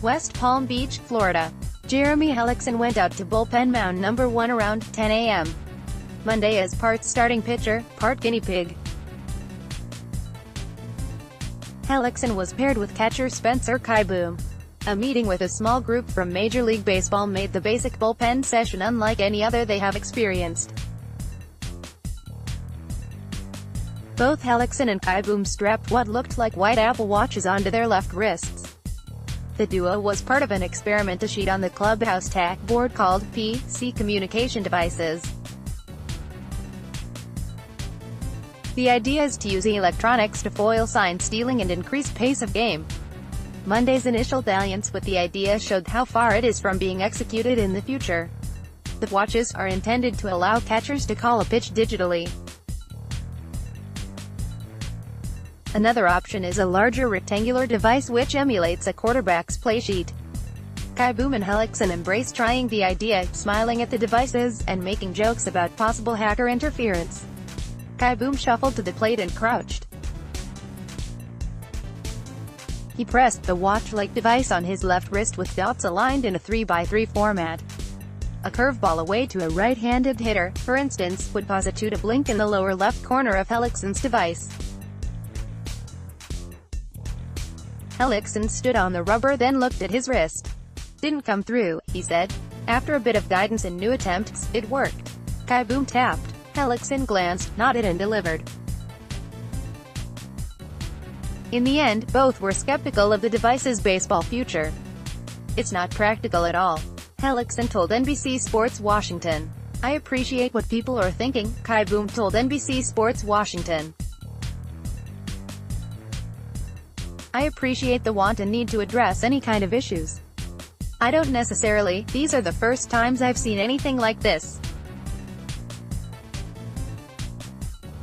West Palm Beach, Florida. Jeremy Hellickson went out to bullpen mound number 1 around 10 a.m. Monday as part starting pitcher, part guinea pig. Hellickson was paired with catcher Spencer Kieboom. A meeting with a small group from Major League Baseball made the basic bullpen session unlike any other they have experienced. Both Hellickson and Kieboom strapped what looked like white Apple Watches onto their left wrists. The duo was part of an experiment sheet on the clubhouse tack board called PC communication devices. The idea is to use electronics to foil sign stealing and increase pace of game. Monday's initial dalliance with the idea showed how far it is from being executed in the future. The watches are intended to allow catchers to call a pitch digitally. Another option is a larger rectangular device which emulates a quarterback's play sheet. Kieboom and Hellickson embraced trying the idea, smiling at the devices, and making jokes about possible hacker interference. Kieboom shuffled to the plate and crouched. He pressed the watch-like device on his left wrist with dots aligned in a 3x3 format. A curveball away to a right-handed hitter, for instance, would cause it to blink in the lower left corner of Hellickson's device. Hellickson stood on the rubber then looked at his wrist. "Didn't come through," he said. After a bit of guidance and new attempts, it worked. Kieboom tapped. Hellickson glanced, nodded and delivered. In the end, both were skeptical of the device's baseball future. "It's not practical at all," Hellickson told NBC Sports Washington. "I appreciate what people are thinking," Kieboom told NBC Sports Washington. "I appreciate the want and need to address any kind of issues. I don't necessarily, these are the first times I've seen anything like this.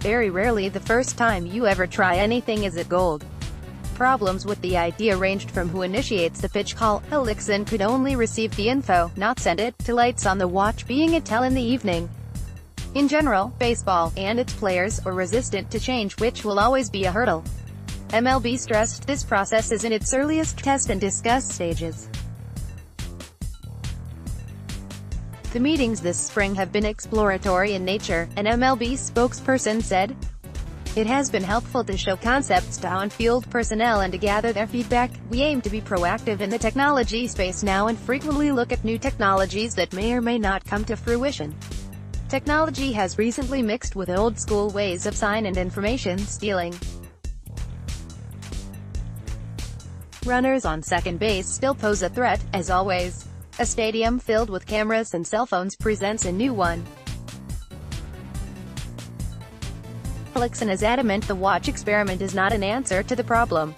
Very rarely the first time you ever try anything is it gold." Problems with the idea ranged from who initiates the pitch call. Hellickson could only receive the info, not send it, to lights on the watch being a tell in the evening. In general, baseball, and its players, are resistant to change, which will always be a hurdle. MLB stressed this process is in its earliest test and discuss stages. The meetings this spring have been exploratory in nature, an MLB spokesperson said. "It has been helpful to show concepts to on-field personnel and to gather their feedback. We aim to be proactive in the technology space now and frequently look at new technologies that may or may not come to fruition. Technology has recently mixed with old-school ways of sign and information stealing. Runners on second base still pose a threat, as always. A stadium filled with cameras and cell phones presents a new one." Hellickson is adamant the watch experiment is not an answer to the problem.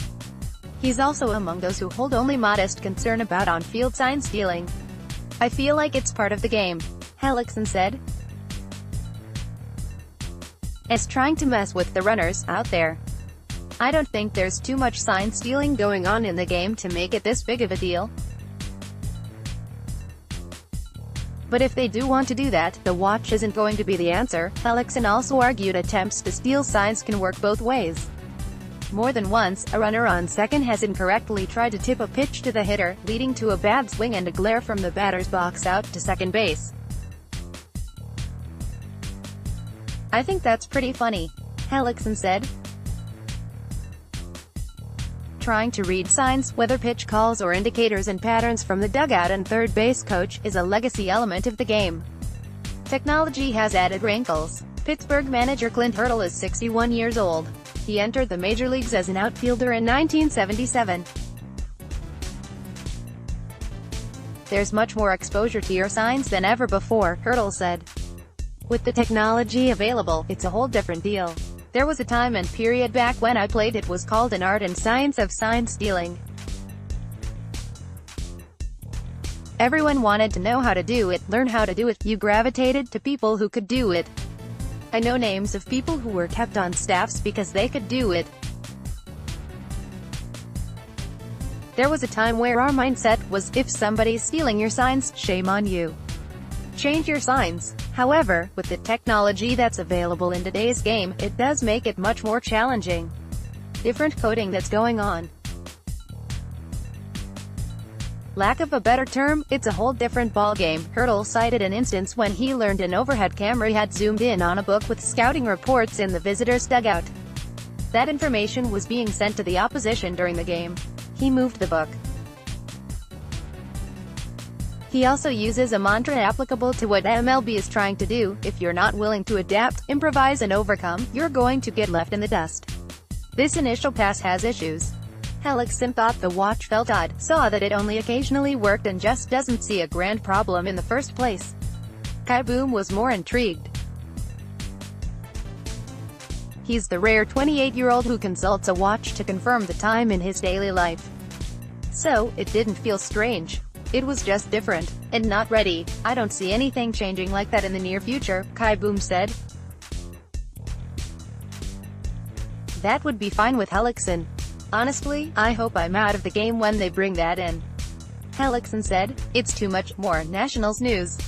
He's also among those who hold only modest concern about on-field sign stealing. "I feel like it's part of the game," Hellickson said. "It's trying to mess with the runners out there. I don't think there's too much sign stealing going on in the game to make it this big of a deal. But if they do want to do that, the watch isn't going to be the answer." Hellickson also argued attempts to steal signs can work both ways. More than once, a runner on second has incorrectly tried to tip a pitch to the hitter, leading to a bad swing and a glare from the batter's box out to second base. "I think that's pretty funny," Hellickson said. Trying to read signs, whether pitch calls or indicators and patterns from the dugout and third base coach, is a legacy element of the game. Technology has added wrinkles. Pittsburgh manager Clint Hurdle is 61 years old. He entered the major leagues as an outfielder in 1977. "There's much more exposure to your signs than ever before," Hurdle said. "With the technology available, it's a whole different deal. There was a time and period back when I played it was called an art and science of sign stealing. Everyone wanted to know how to do it, learn how to do it. You gravitated to people who could do it. I know names of people who were kept on staffs because they could do it. There was a time where our mindset was, if somebody's stealing your signs, shame on you. Change your signs. However, with the technology that's available in today's game, it does make it much more challenging. Different coding that's going on. Lack of a better term, it's a whole different ballgame. Hurdle cited an instance when he learned an overhead camera had zoomed in on a book with scouting reports in the visitor's dugout. That information was being sent to the opposition during the game. He moved the book. He also uses a mantra applicable to what MLB is trying to do: if you're not willing to adapt, improvise and overcome, you're going to get left in the dust. This initial pass has issues. Hellickson thought the watch felt odd, saw that it only occasionally worked and just doesn't see a grand problem in the first place. Kieboom was more intrigued. He's the rare 28-year-old who consults a watch to confirm the time in his daily life. So, it didn't feel strange. It was just different, and not ready. I don't see anything changing like that in the near future, Kieboom said. That would be fine with Hellickson. Honestly, I hope I'm out of the game when they bring that in. Hellickson said, "It's too much more Nationals news."